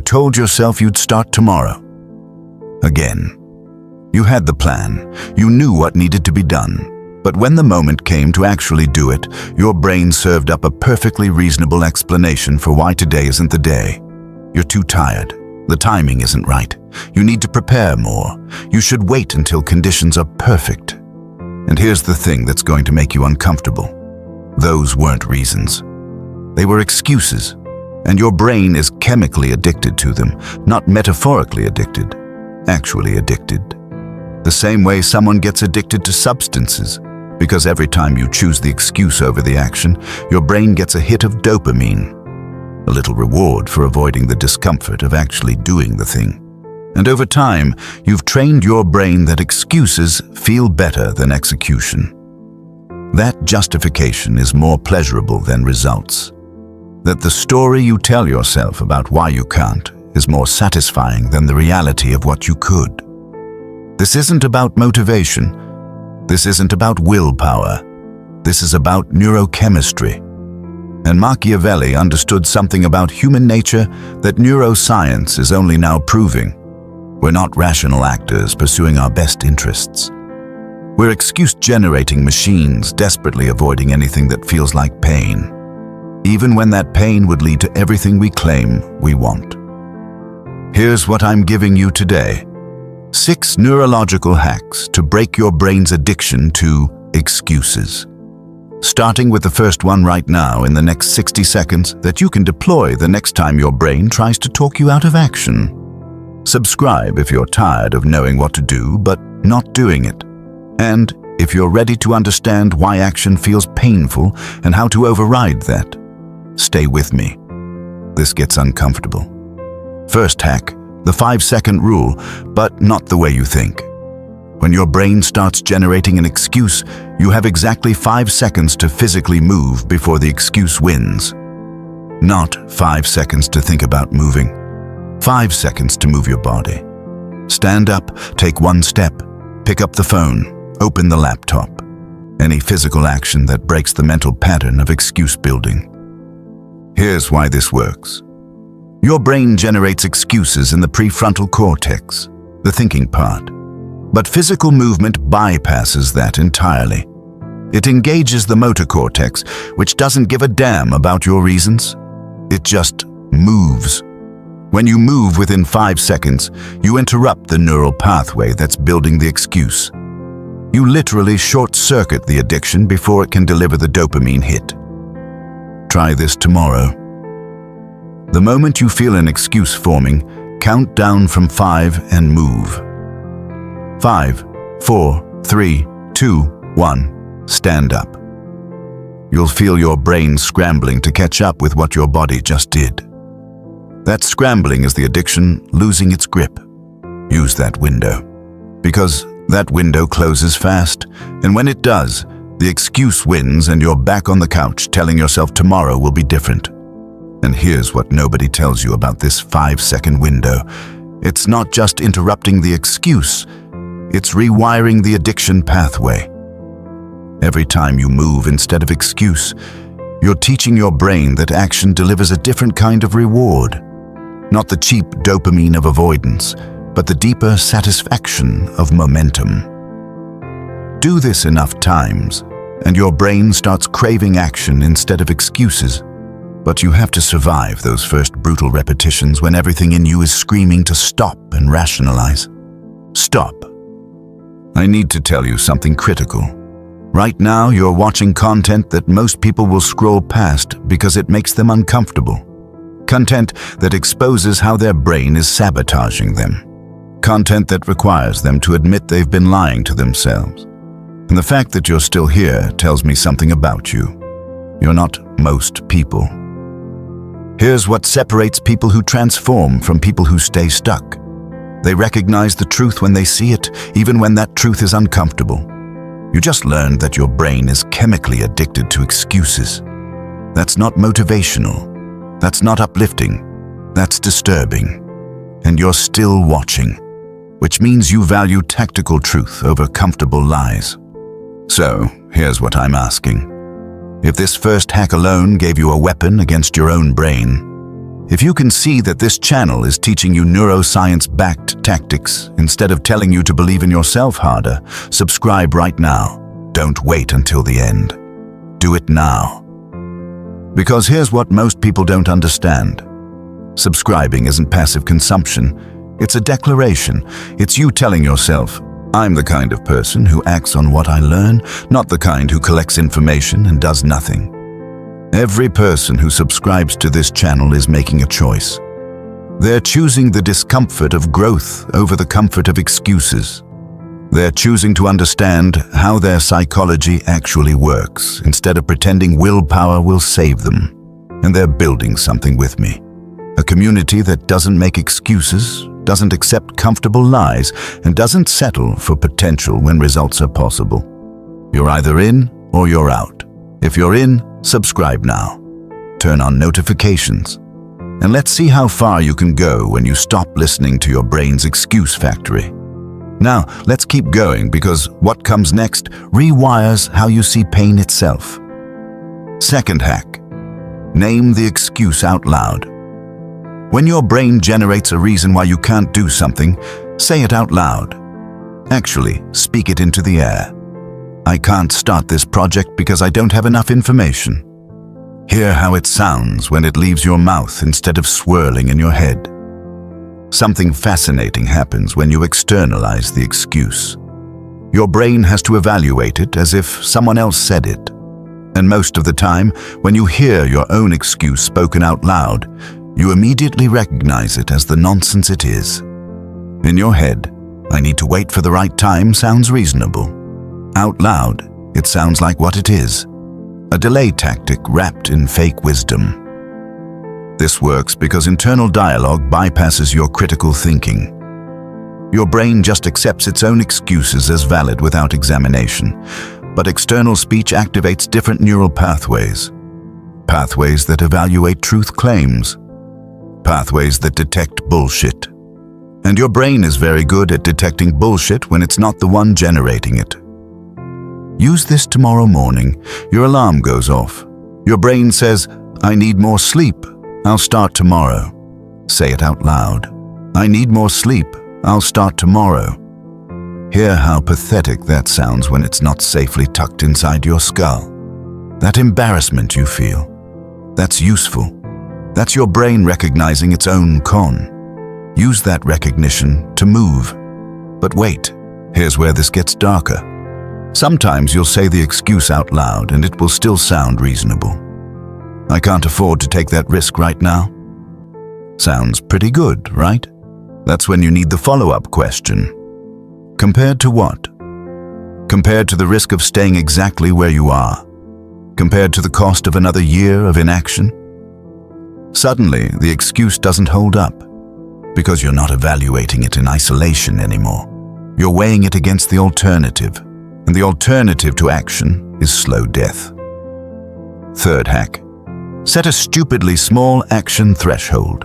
told yourself you'd start tomorrow. Again. You had the plan, you knew what needed to be done, but when the moment came to actually do it, your brain served up a perfectly reasonable explanation for why today isn't the day. You're too tired. The timing isn't right. You need to prepare more. You should wait until conditions are perfect. And here's the thing that's going to make you uncomfortable. Those weren't reasons. They were excuses, and your brain is chemically addicted to them, not metaphorically addicted, actually addicted. The same way someone gets addicted to substances, because every time you choose the excuse over the action, your brain gets a hit of dopamine, a little reward for avoiding the discomfort of actually doing the thing. And over time, you've trained your brain that excuses feel better than execution. That justification is more pleasurable than results. That the story you tell yourself about why you can't is more satisfying than the reality of what you could. This isn't about motivation. This isn't about willpower. This is about neurochemistry. And Machiavelli understood something about human nature that neuroscience is only now proving. We're not rational actors pursuing our best interests. We're excuse-generating machines desperately avoiding anything that feels like pain, even when that pain would lead to everything we claim we want. Here's what I'm giving you today. 6 neurological hacks to break your brain's addiction to excuses. Starting with the first one right now in the next 60 seconds that you can deploy the next time your brain tries to talk you out of action. Subscribe if you're tired of knowing what to do but not doing it. And if you're ready to understand why action feels painful and how to override that, stay with me. This gets uncomfortable. First hack, the 5-second rule, but not the way you think. When your brain starts generating an excuse, you have exactly 5 seconds to physically move before the excuse wins. Not 5 seconds to think about moving. 5 seconds to move your body. Stand up, take 1 step, pick up the phone, open the laptop. Any physical action that breaks the mental pattern of excuse building. Here's why this works. Your brain generates excuses in the prefrontal cortex, the thinking part. But physical movement bypasses that entirely. It engages the motor cortex, which doesn't give a damn about your reasons. It just moves. When you move within 5 seconds, you interrupt the neural pathway that's building the excuse. You literally short-circuit the addiction before it can deliver the dopamine hit. Try this tomorrow. The moment you feel an excuse forming, count down from 5 and move. 5, 4, 3, 2, 1. Stand up. You'll feel your brain scrambling to catch up with what your body just did. That scrambling is the addiction losing its grip. Use that window. Because that window closes fast, and when it does, the excuse wins and you're back on the couch telling yourself tomorrow will be different. And here's what nobody tells you about this 5-second window. It's not just interrupting the excuse, it's rewiring the addiction pathway. Every time you move instead of excuse, you're teaching your brain that action delivers a different kind of reward. Not the cheap dopamine of avoidance, but the deeper satisfaction of momentum. Do this enough times, and your brain starts craving action instead of excuses. But you have to survive those first brutal repetitions when everything in you is screaming to stop and rationalize. Stop. I need to tell you something critical. Right now, you're watching content that most people will scroll past because it makes them uncomfortable. Content that exposes how their brain is sabotaging them. Content that requires them to admit they've been lying to themselves. And the fact that you're still here tells me something about you. You're not most people. Here's what separates people who transform from people who stay stuck. They recognize the truth when they see it, even when that truth is uncomfortable. You just learned that your brain is chemically addicted to excuses. That's not motivational. That's not uplifting. That's disturbing. And you're still watching, which means you value tactical truth over comfortable lies. So, here's what I'm asking. If this first hack alone gave you a weapon against your own brain, If you can see that this channel is teaching you neuroscience-backed tactics instead of telling you to believe in yourself harder, subscribe right now. Don't wait until the end. Do it now. Because here's what most people don't understand. Subscribing isn't passive consumption. It's a declaration. It's you telling yourself, I'm the kind of person who acts on what I learn, not the kind who collects information and does nothing. Every person who subscribes to this channel is making a choice. They're choosing the discomfort of growth over the comfort of excuses. They're choosing to understand how their psychology actually works instead of pretending willpower will save them. And they're building something with me. A community that doesn't make excuses, doesn't accept comfortable lies, and doesn't settle for potential when results are possible. You're either in or you're out. If you're in, subscribe now. Turn on notifications. And let's see how far you can go when you stop listening to your brain's excuse factory. Now, let's keep going because what comes next rewires how you see pain itself. Second hack. Name the excuse out loud. When your brain generates a reason why you can't do something, say it out loud. Actually, speak it into the air. I can't start this project because I don't have enough information. Hear how it sounds when it leaves your mouth instead of swirling in your head. Something fascinating happens when you externalize the excuse. Your brain has to evaluate it as if someone else said it. And most of the time, when you hear your own excuse spoken out loud, you immediately recognize it as the nonsense it is. In your head, I need to wait for the right time sounds reasonable. Out loud, it sounds like what it is. A delay tactic wrapped in fake wisdom. This works because internal dialogue bypasses your critical thinking. Your brain just accepts its own excuses as valid without examination, but external speech activates different neural pathways. Pathways that evaluate truth claims. Pathways that detect bullshit. And your brain is very good at detecting bullshit when it's not the one generating it. Use this tomorrow morning. Your alarm goes off. Your brain says, I need more sleep. I'll start tomorrow. Say it out loud. I need more sleep. I'll start tomorrow. Hear how pathetic that sounds when it's not safely tucked inside your skull. That embarrassment you feel. That's useful. That's your brain recognizing its own con. Use that recognition to move. But wait, here's where this gets darker. Sometimes you'll say the excuse out loud and it will still sound reasonable. I can't afford to take that risk right now. Sounds pretty good, right? That's when you need the follow-up question. Compared to what? Compared to the risk of staying exactly where you are? Compared to the cost of another year of inaction? Suddenly, the excuse doesn't hold up because you're not evaluating it in isolation anymore. You're weighing it against the alternative, and the alternative to action is slow death. Third hack. Set a stupidly small action threshold.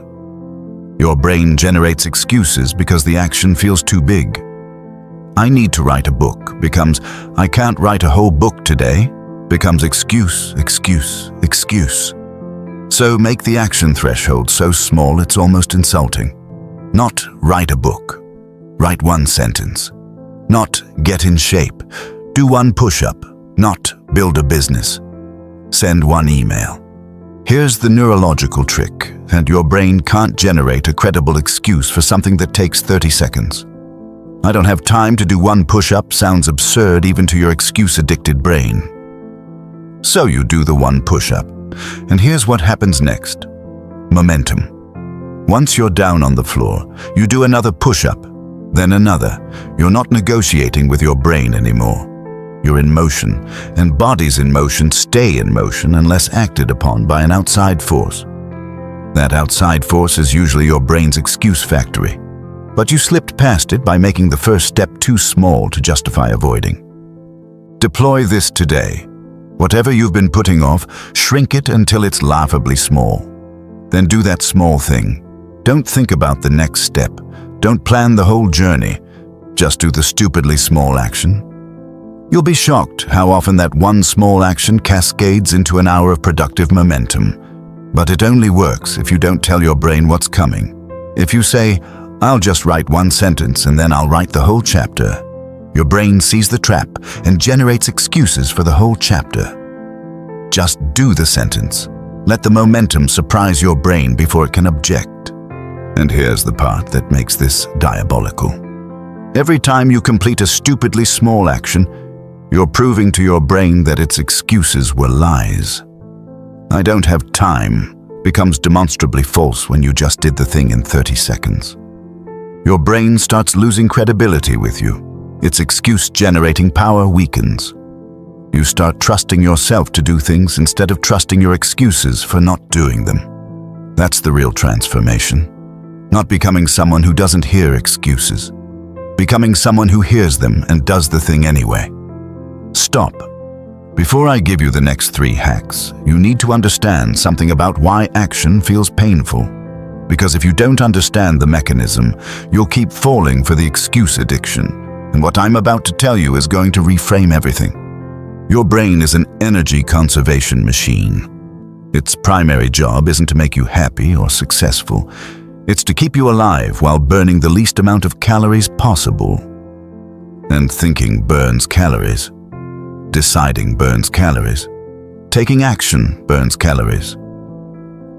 Your brain generates excuses because the action feels too big. I need to write a book becomes I can't write a whole book today becomes excuse, excuse, excuse. So make the action threshold so small it's almost insulting. Not write a book. Write one sentence. Not get in shape. Do one push-up. Not build a business. Send one email. Here's the neurological trick, and your brain can't generate a credible excuse for something that takes 30 seconds. I don't have time to do one push-up sounds absurd even to your excuse-addicted brain. So you do the one push-up, and here's what happens next. Momentum. Once you're down on the floor, you do another push-up, then another. You're not negotiating with your brain anymore. You're in motion, and bodies in motion stay in motion unless acted upon by an outside force. That outside force is usually your brain's excuse factory, but you slipped past it by making the first step too small to justify avoiding. Deploy this today. Whatever you've been putting off, shrink it until it's laughably small. Then do that small thing. Don't think about the next step. Don't plan the whole journey. Just do the stupidly small action. You'll be shocked how often that one small action cascades into an hour of productive momentum. But it only works if you don't tell your brain what's coming. If you say, "I'll just write one sentence and then I'll write the whole chapter," your brain sees the trap and generates excuses for the whole chapter. Just do the sentence. Let the momentum surprise your brain before it can object. And here's the part that makes this diabolical. Every time you complete a stupidly small action, you're proving to your brain that its excuses were lies. "I don't have time" becomes demonstrably false when you just did the thing in 30 seconds. Your brain starts losing credibility with you. Its excuse-generating power weakens. You start trusting yourself to do things instead of trusting your excuses for not doing them. That's the real transformation. Not becoming someone who doesn't hear excuses. Becoming someone who hears them and does the thing anyway. Stop. Before I give you the next 3 hacks, you need to understand something about why action feels painful. Because if you don't understand the mechanism, you'll keep falling for the excuse addiction. And what I'm about to tell you is going to reframe everything. Your brain is an energy conservation machine. Its primary job isn't to make you happy or successful. It's to keep you alive while burning the least amount of calories possible. And thinking burns calories. Deciding burns calories. Taking action burns calories.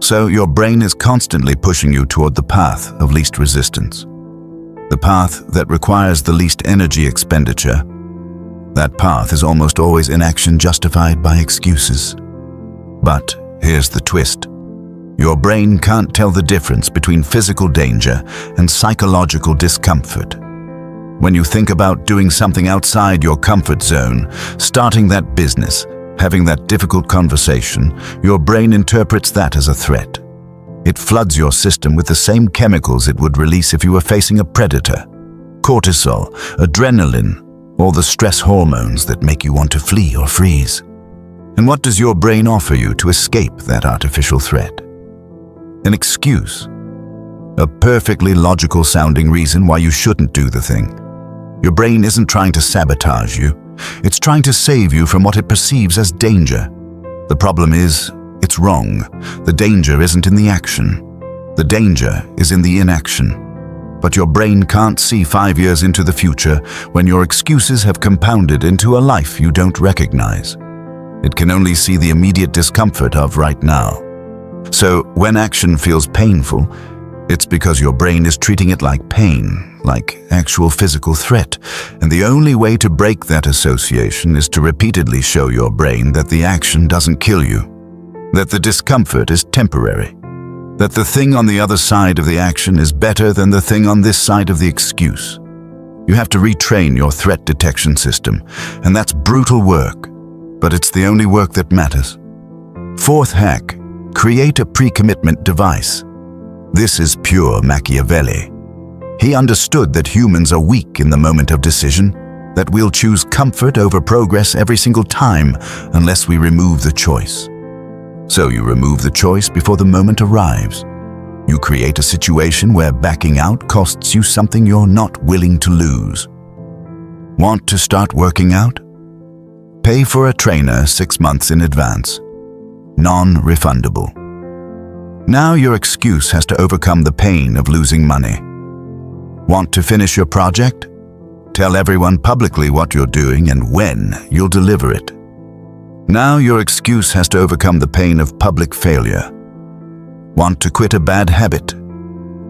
So your brain is constantly pushing you toward the path of least resistance. The path that requires the least energy expenditure. That path is almost always inaction justified by excuses. But here's the twist. Your brain can't tell the difference between physical danger and psychological discomfort. When you think about doing something outside your comfort zone, starting that business, having that difficult conversation, your brain interprets that as a threat. It floods your system with the same chemicals it would release if you were facing a predator. Cortisol, adrenaline, all the stress hormones that make you want to flee or freeze. And what does your brain offer you to escape that artificial threat? An excuse. A perfectly logical sounding reason why you shouldn't do the thing. Your brain isn't trying to sabotage you. It's trying to save you from what it perceives as danger. The problem is, it's wrong. The danger isn't in the action. The danger is in the inaction. But your brain can't see 5 years into the future when your excuses have compounded into a life you don't recognize. It can only see the immediate discomfort of right now. So when action feels painful, it's because your brain is treating it like pain, like actual physical threat. And the only way to break that association is to repeatedly show your brain that the action doesn't kill you, that the discomfort is temporary, that the thing on the other side of the action is better than the thing on this side of the excuse. You have to retrain your threat detection system, and that's brutal work, but it's the only work that matters. 4th hack, create a pre-commitment device. This is pure Machiavelli. He understood that humans are weak in the moment of decision, that we'll choose comfort over progress every single time unless we remove the choice. So you remove the choice before the moment arrives. You create a situation where backing out costs you something you're not willing to lose. Want to start working out? Pay for a trainer 6 months in advance. Non-refundable. Now your excuse has to overcome the pain of losing money. Want to finish your project? Tell everyone publicly what you're doing and when you'll deliver it. Now your excuse has to overcome the pain of public failure. Want to quit a bad habit?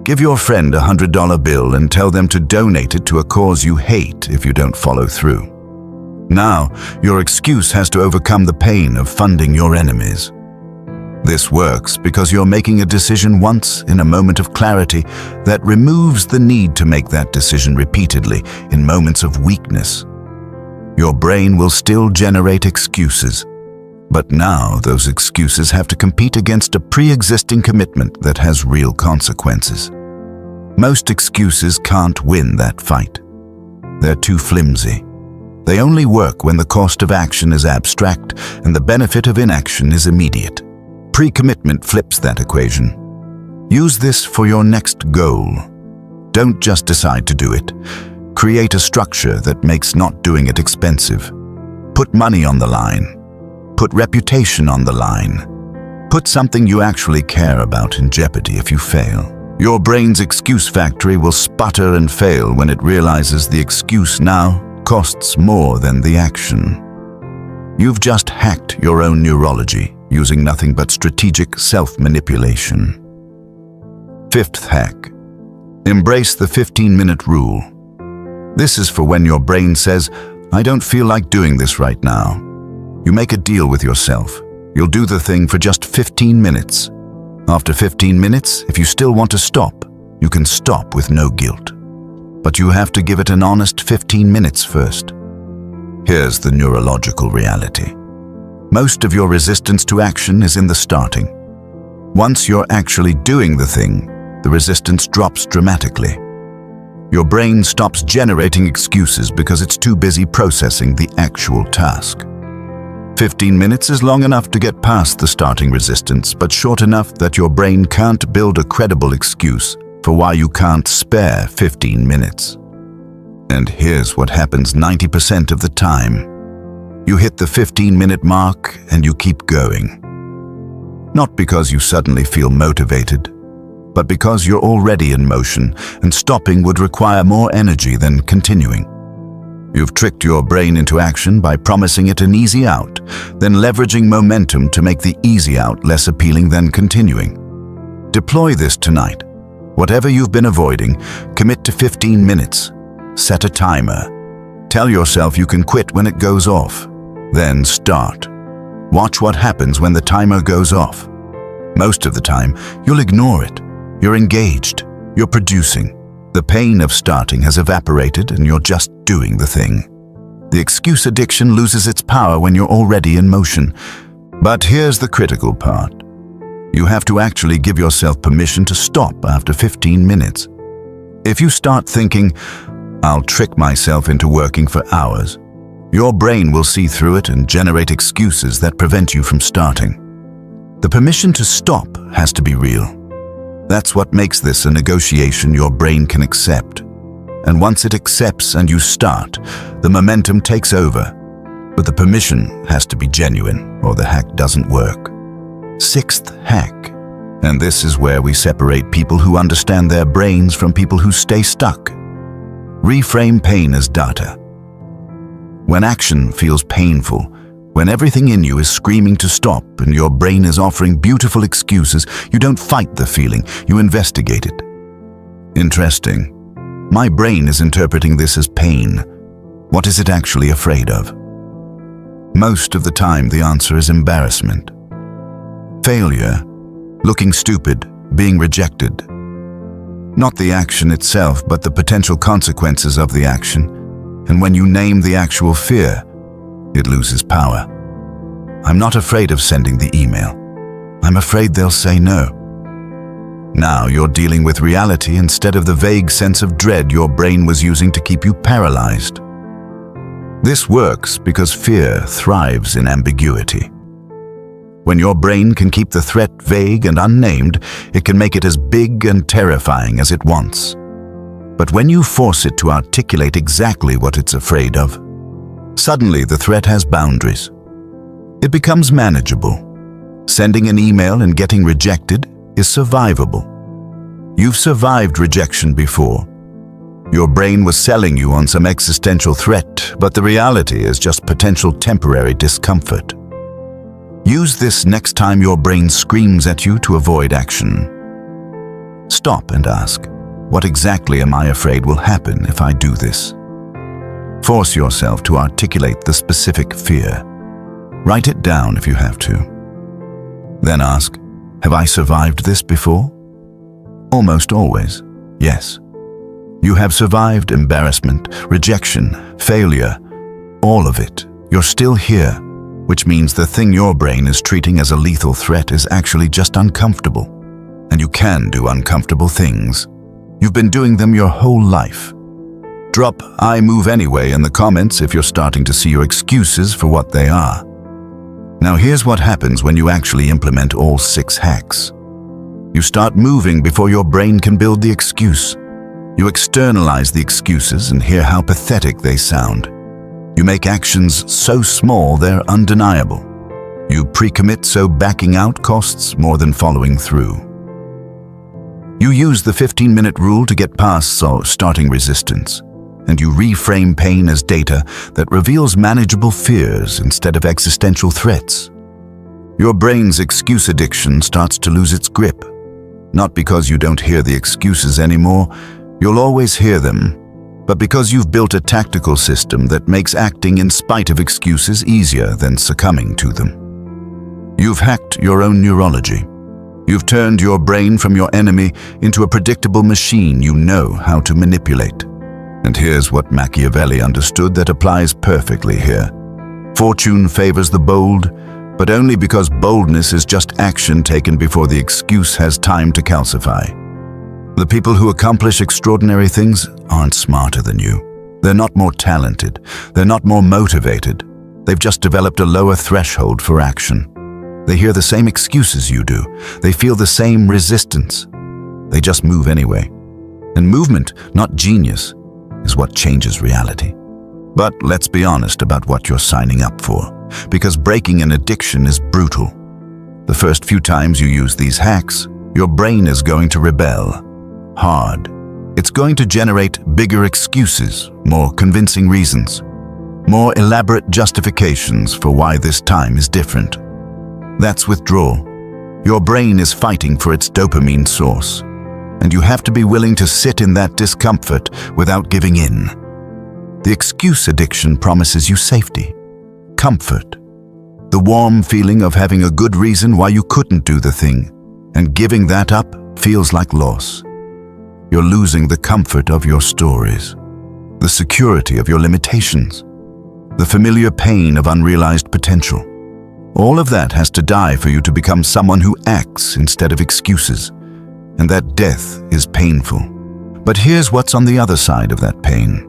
Give your friend a $100 bill and tell them to donate it to a cause you hate if you don't follow through. Now your excuse has to overcome the pain of funding your enemies. This works because you're making a decision once in a moment of clarity that removes the need to make that decision repeatedly in moments of weakness. Your brain will still generate excuses, but now those excuses have to compete against a pre-existing commitment that has real consequences. Most excuses can't win that fight. They're too flimsy. They only work when the cost of action is abstract and the benefit of inaction is immediate. Pre-commitment flips that equation. Use this for your next goal. Don't just decide to do it. Create a structure that makes not doing it expensive. Put money on the line. Put reputation on the line. Put something you actually care about in jeopardy if you fail. Your brain's excuse factory will sputter and fail when it realizes the excuse now costs more than the action. You've just hacked your own neurology using nothing but strategic self-manipulation. Fifth hack. Embrace the 15-minute rule. This is for when your brain says, "I don't feel like doing this right now." You make a deal with yourself. You'll do the thing for just 15 minutes. After 15 minutes, if you still want to stop, you can stop with no guilt. But you have to give it an honest 15 minutes first. Here's the neurological reality. Most of your resistance to action is in the starting. Once you're actually doing the thing, the resistance drops dramatically. Your brain stops generating excuses because it's too busy processing the actual task. 15 minutes is long enough to get past the starting resistance, but short enough that your brain can't build a credible excuse for why you can't spare 15 minutes. And here's what happens 90% of the time. You hit the 15-minute mark and you keep going. Not because you suddenly feel motivated, but because you're already in motion, and stopping would require more energy than continuing. You've tricked your brain into action by promising it an easy out, then leveraging momentum to make the easy out less appealing than continuing. Deploy this tonight. Whatever you've been avoiding, commit to 15 minutes. Set a timer. Tell yourself you can quit when it goes off. Then start. Watch what happens when the timer goes off. Most of the time, you'll ignore it. You're engaged. You're producing. The pain of starting has evaporated and you're just doing the thing. The excuse addiction loses its power when you're already in motion. But here's the critical part. You have to actually give yourself permission to stop after 15 minutes. If you start thinking, "I'll trick myself into working for hours," your brain will see through it and generate excuses that prevent you from starting. The permission to stop has to be real. That's what makes this a negotiation your brain can accept. And once it accepts and you start, the momentum takes over. But the permission has to be genuine, or the hack doesn't work. Sixth hack. And this is where we separate people who understand their brains from people who stay stuck. Reframe pain as data. When action feels painful, when everything in you is screaming to stop and your brain is offering beautiful excuses, you don't fight the feeling, you investigate it. Interesting. My brain is interpreting this as pain. What is it actually afraid of? Most of the time, the answer is embarrassment. Failure, looking stupid, being rejected. Not the action itself, but the potential consequences of the action. And when you name the actual fear, it loses power. I'm not afraid of sending the email. I'm afraid they'll say no. Now you're dealing with reality instead of the vague sense of dread your brain was using to keep you paralyzed. This works because fear thrives in ambiguity. When your brain can keep the threat vague and unnamed, it can make it as big and terrifying as it wants. But when you force it to articulate exactly what it's afraid of, suddenly the threat has boundaries. It becomes manageable. Sending an email and getting rejected is survivable. You've survived rejection before. Your brain was selling you on some existential threat, but the reality is just potential temporary discomfort. Use this next time your brain screams at you to avoid action. Stop and ask, what exactly am I afraid will happen if I do this? Force yourself to articulate the specific fear. Write it down if you have to. Then ask, have I survived this before? Almost always, yes. You have survived embarrassment, rejection, failure, all of it. You're still here, which means the thing your brain is treating as a lethal threat is actually just uncomfortable. And you can do uncomfortable things. You've been doing them your whole life. Drop "I move anyway" in the comments if you're starting to see your excuses for what they are. Now here's what happens when you actually implement all 6 hacks. You start moving before your brain can build the excuse. You externalize the excuses and hear how pathetic they sound. You make actions so small they're undeniable. You pre-commit so backing out costs more than following through. You use the 15-minute rule to get past starting resistance, and you reframe pain as data that reveals manageable fears instead of existential threats. Your brain's excuse addiction starts to lose its grip, not because you don't hear the excuses anymore, you'll always hear them, but because you've built a tactical system that makes acting in spite of excuses easier than succumbing to them. You've hacked your own neurology. You've turned your brain from your enemy into a predictable machine you know how to manipulate. And here's what Machiavelli understood that applies perfectly here. Fortune favors the bold, but only because boldness is just action taken before the excuse has time to calcify. The people who accomplish extraordinary things aren't smarter than you. They're not more talented. They're not more motivated. They've just developed a lower threshold for action. They hear the same excuses you do. They feel the same resistance. They just move anyway. And movement, not genius, is what changes reality. But let's be honest about what you're signing up for, because breaking an addiction is brutal. The first few times you use these hacks, your brain is going to rebel. Hard. It's going to generate bigger excuses, more convincing reasons, more elaborate justifications for why this time is different. That's withdrawal. Your brain is fighting for its dopamine source, and you have to be willing to sit in that discomfort without giving in. The excuse addiction promises you safety, comfort, the warm feeling of having a good reason why you couldn't do the thing, and giving that up feels like loss. You're losing the comfort of your stories, the security of your limitations, the familiar pain of unrealized potential. All of that has to die for you to become someone who acts instead of excuses, and that death is painful. But here's what's on the other side of that pain.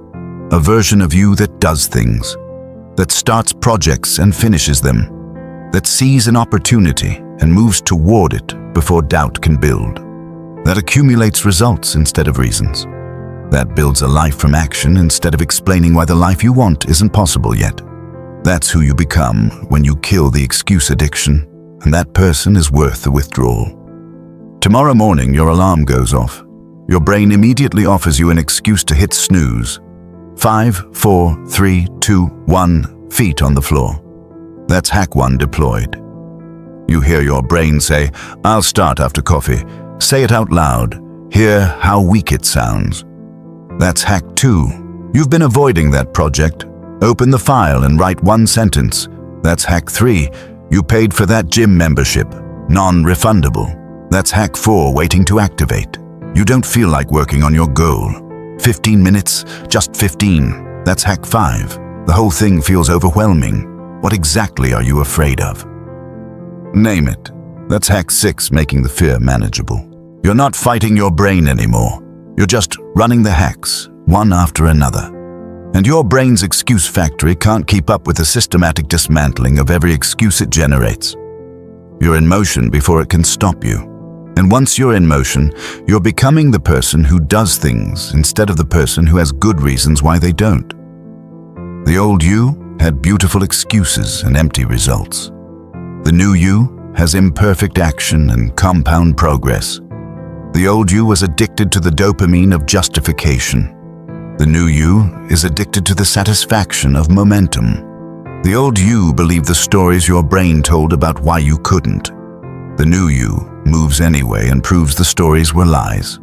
A version of you that does things, that starts projects and finishes them, that sees an opportunity and moves toward it before doubt can build, that accumulates results instead of reasons, that builds a life from action instead of explaining why the life you want isn't possible yet. That's who you become when you kill the excuse addiction, and that person is worth the withdrawal. Tomorrow morning, your alarm goes off. Your brain immediately offers you an excuse to hit snooze. 5, 4, 3, 2, 1, feet on the floor. That's hack 1 deployed. You hear your brain say, "I'll start after coffee." Say it out loud. Hear how weak it sounds. That's hack 2. You've been avoiding that project. Open the file and write 1 sentence. That's hack 3. You paid for that gym membership. Non-refundable. That's hack 4 waiting to activate. You don't feel like working on your goal. 15 minutes, just 15. That's hack 5. The whole thing feels overwhelming. What exactly are you afraid of? Name it. That's hack 6, making the fear manageable. You're not fighting your brain anymore. You're just running the hacks, one after another. And your brain's excuse factory can't keep up with the systematic dismantling of every excuse it generates. You're in motion before it can stop you. And once you're in motion, you're becoming the person who does things instead of the person who has good reasons why they don't. The old you had beautiful excuses and empty results. The new you has imperfect action and compound progress. The old you was addicted to the dopamine of justification. The new you is addicted to the satisfaction of momentum. The old you believed the stories your brain told about why you couldn't. The new you moves anyway and proves the stories were lies.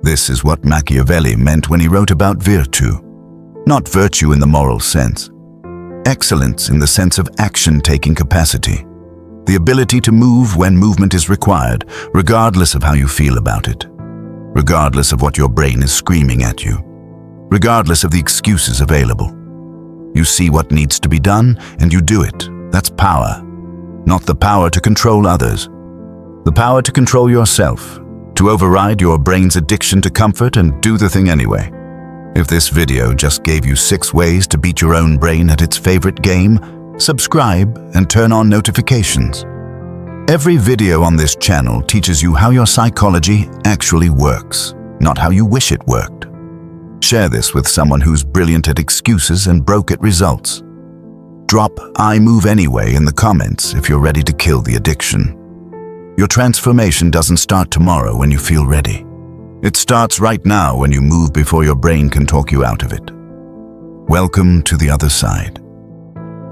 This is what Machiavelli meant when he wrote about virtue. Not virtue in the moral sense. Excellence in the sense of action-taking capacity. The ability to move when movement is required, regardless of how you feel about it. Regardless of what your brain is screaming at you. Regardless of the excuses available. You see what needs to be done, and you do it. That's power. Not the power to control others. The power to control yourself, to override your brain's addiction to comfort and do the thing anyway. If this video just gave you 6 ways to beat your own brain at its favorite game, subscribe and turn on notifications. Every video on this channel teaches you how your psychology actually works, not how you wish it worked. Share this with someone who's brilliant at excuses and broke at results. Drop "I move anyway" in the comments if you're ready to kill the addiction. Your transformation doesn't start tomorrow when you feel ready. It starts right now when you move before your brain can talk you out of it. Welcome to the other side.